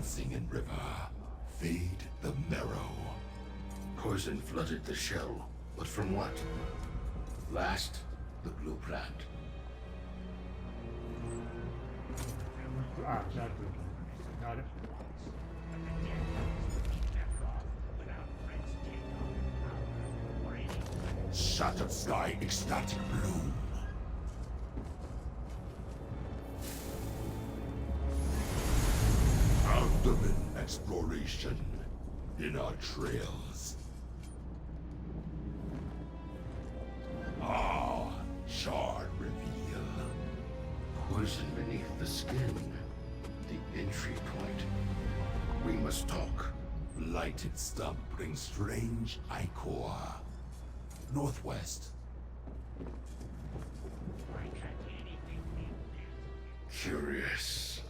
dancing in river. Feed the marrow. Poison flooded the shell, but from what? Last, the blueprint. Ah, exactly. Got it. Shattered sky, ecstatic bloom. Abdomen exploration in our trails. Ah, shard reveal. Poison beneath the skin. The entry point. We must talk. Blighted stump brings strange ichor. Northwest. Curious.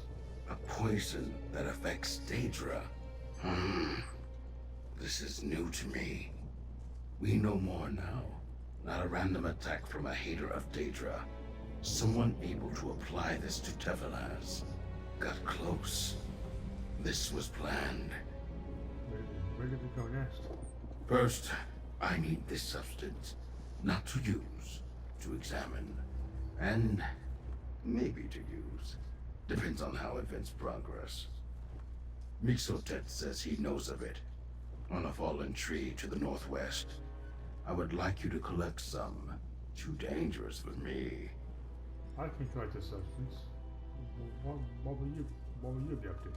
A poison that affects Daedra. This is new to me. We know more now. Not a random attack from a hater of Daedra. Someone able to apply this to Tevelaz. Got close. This was planned. Where did we go next? First, I need this substance. Not to use, to examine. And maybe to use. Depends on how events progress. Mixotet says he knows of it. On a fallen tree to the northwest. I would like you to collect some. Too dangerous for me. I can collect the substance. What will you be up to?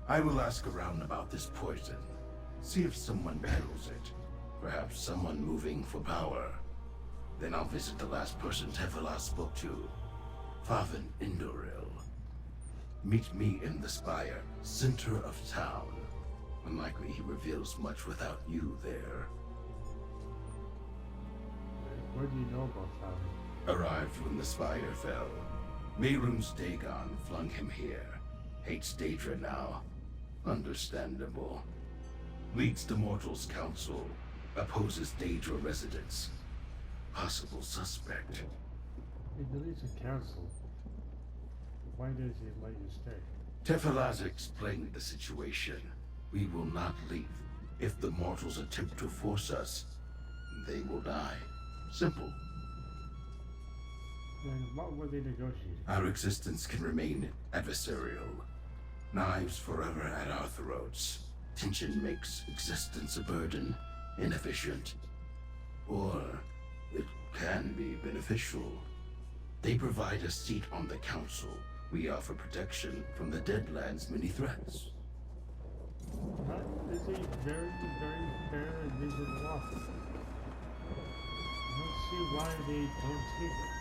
I will ask around about this poison. See if someone peddles it. Perhaps someone moving for power. Then I'll visit the last person Tevelaz spoke to. Faven Indoril. Meet me in the Spire, center of town. Unlikely he reveals much without you there. What do you know about Faven? Arrived when the Spire fell. Mehrunes Dagon flung him here. Hates Daedra now. Understandable. Leads the Mortals Council. Opposes Daedra residents. Possible suspect. He deletes a council. Why does he let you stay? Tevelaz explained the situation. We will not leave. If the mortals attempt to force us, they will die. Simple. Then what were they negotiating? Our existence can remain adversarial. Knives forever at our throats. Tension makes existence a burden, inefficient. Or it can be beneficial. They provide a seat on the council. We offer protection from the Deadlands' many threats. That is a very, very fair and reasonable offer. I don't see why they don't take it.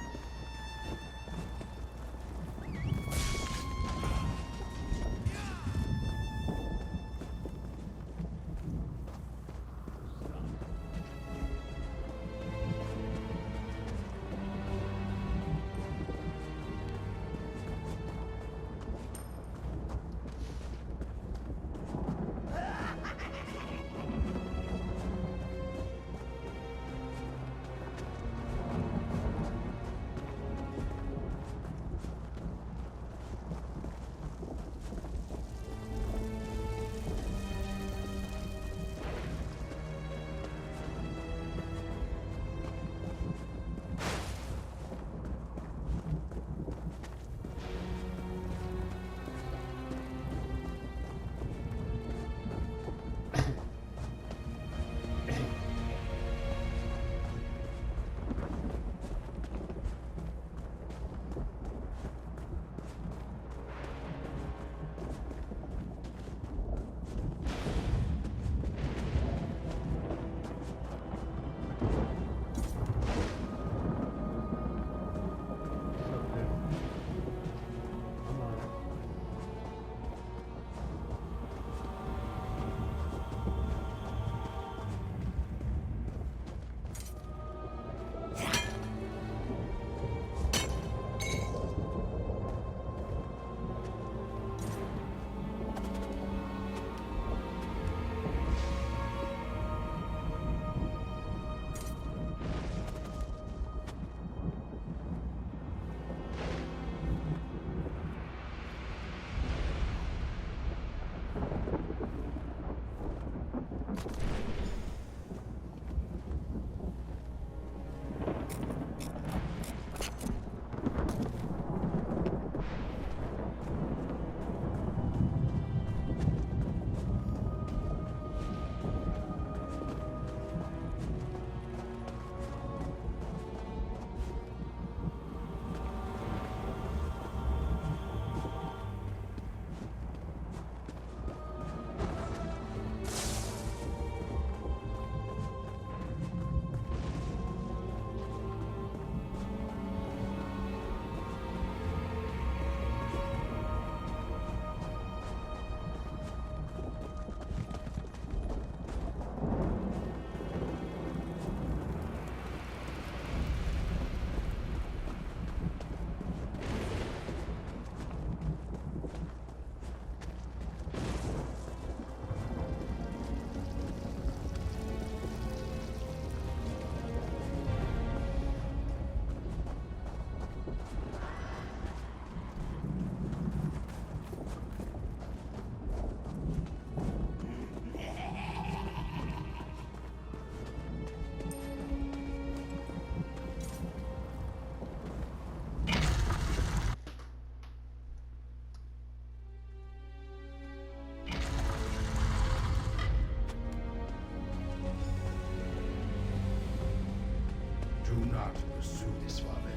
not pursue this, Farvin.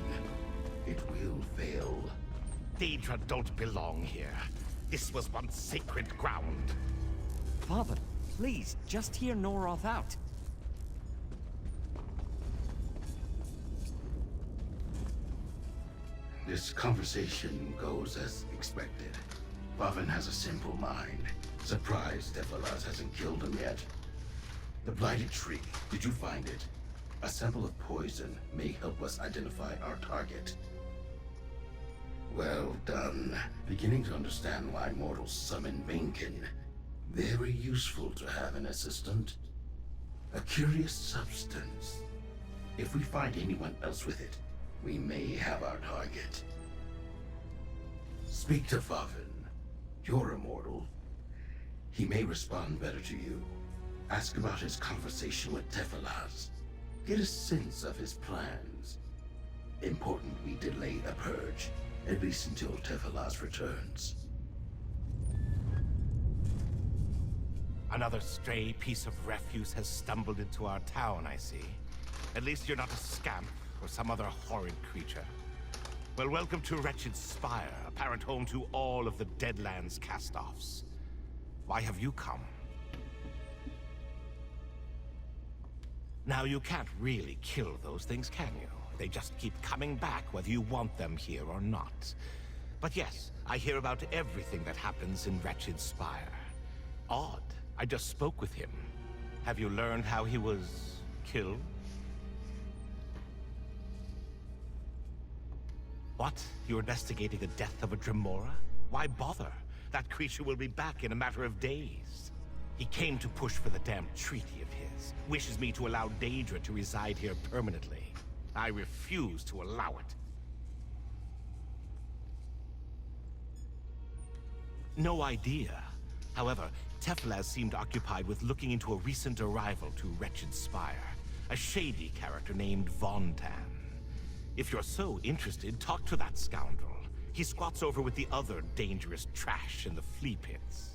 It will fail. Daedra don't belong here. This was once sacred ground. Father, please, just hear Noroth out. This conversation goes as expected. Farvin has a simple mind. Surprised Deadlands hasn't killed him yet. The Blighted Tree, did you find it? A sample of poison may help us identify our target. Well done. Beginning to understand why mortals summon Bankin. Very useful to have an assistant. A curious substance. If we find anyone else with it, we may have our target. Speak to Farvin. You're immortal. He may respond better to you. Ask about his conversation with Deadlands. Get a sense of his plans. Important we delay the purge, at least until Deadlands returns. Another stray piece of refuse has stumbled into our town, I see. At least you're not a scamp or some other horrid creature. Well, welcome to Wretched Spire, apparent home to all of the Deadlands cast-offs. Why have you come? Now, you can't really kill those things, can you? They just keep coming back whether you want them here or not. But yes, I hear about everything that happens in Wretched Spire. Odd. I just spoke with him. Have you learned how he was killed? What? You're investigating the death of a Dremora? Why bother? That creature will be back in a matter of days. He came to push for the damn treaty of his. Wishes me to allow Daedra to reside here permanently. I refuse to allow it. No idea. However, Deadlands seemed occupied with looking into a recent arrival to Wretched Spire. A shady character named Vontan. If you're so interested, talk to that scoundrel. He squats over with the other dangerous trash in the flea pits.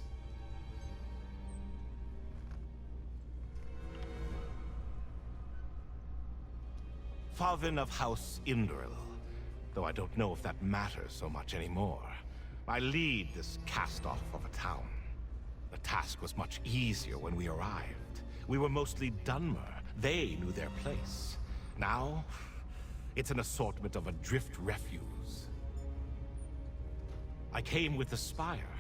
Farvin of House Indril, though I don't know if that matters so much anymore. I lead this cast-off of a town. The task was much easier when we arrived. We were mostly Dunmer. They knew their place. Now, it's an assortment of adrift refuse. I came with the Spire,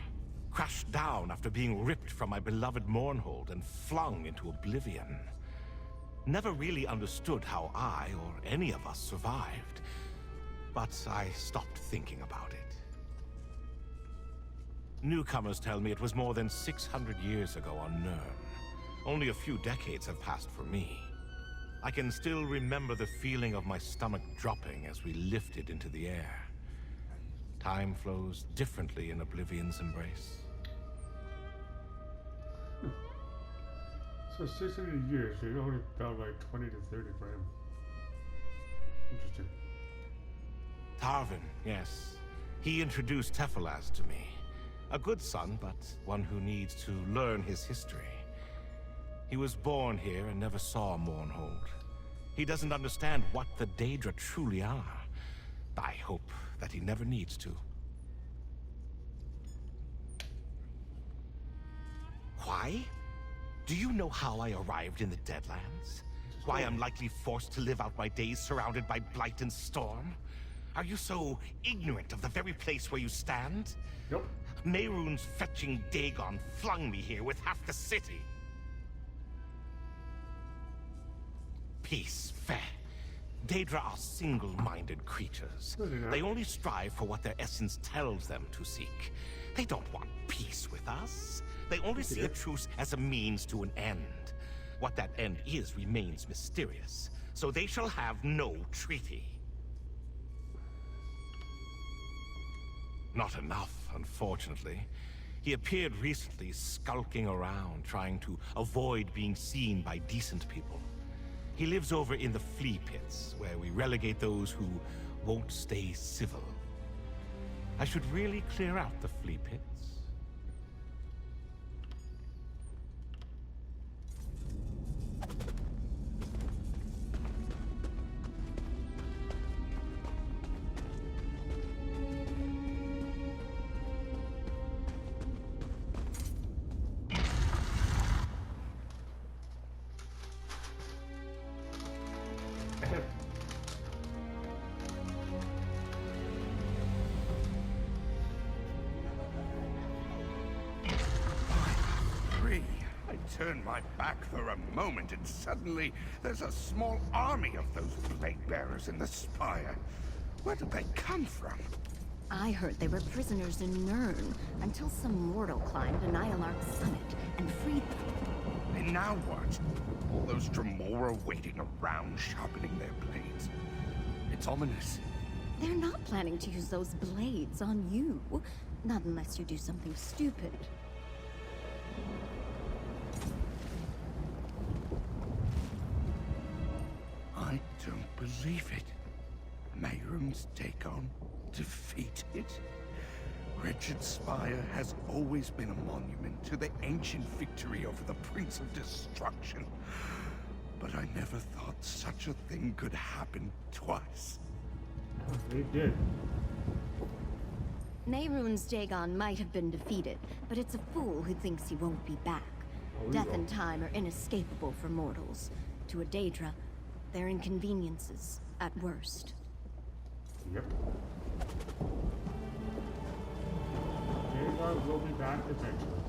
crashed down after being ripped from my beloved Mournhold and flung into oblivion. Never really understood how I, or any of us, survived. But I stopped thinking about it. Newcomers tell me it was more than 600 years ago on Nirn. Only a few decades have passed for me. I can still remember the feeling of my stomach dropping as we lifted into the air. Time flows differently in Oblivion's embrace. So 600 years, it only felt like 20 to 30 for him. Interesting. Tarvin, yes. He introduced Deadlands to me. A good son, but one who needs to learn his history. He was born here and never saw Mournhold. He doesn't understand what the Daedra truly are. I hope that he never needs to. Why? Do you know how I arrived in the Deadlands? Why I'm likely forced to live out my days surrounded by blight and storm? Are you so ignorant of the very place where you stand? Yep. Mehrunes fetching Dagon flung me here with half the city. Peace, fair. Daedra are single-minded creatures. No, they're not. They only strive for what their essence tells them to seek. They don't want peace with us. They only see a truce as a means to an end. What that end is remains mysterious, so they shall have no treaty. Not enough, unfortunately. He appeared recently skulking around, trying to avoid being seen by decent people. He lives over in the flea pits, where we relegate those who won't stay civil. I should really clear out the flea pits. turn my back for a moment and suddenly there's a small army of those blade bearers in the spire. Where did they come from? I heard they were prisoners in Nirn until some mortal climbed Anialark's summit and freed them. And now what? All those Dremora waiting around sharpening their blades. It's ominous. They're not planning to use those blades on you. Not unless you do something stupid. I don't believe it. Mehrunes Dagon defeated? Wretched Spire has always been a monument to the ancient victory over the Prince of Destruction. But I never thought such a thing could happen twice. They did. Mehrunes Dagon might have been defeated, but it's a fool who thinks he won't be back. Death and time are inescapable for mortals. To a Daedra, they're inconveniences, at worst. Yep. Dagon will be back eventually.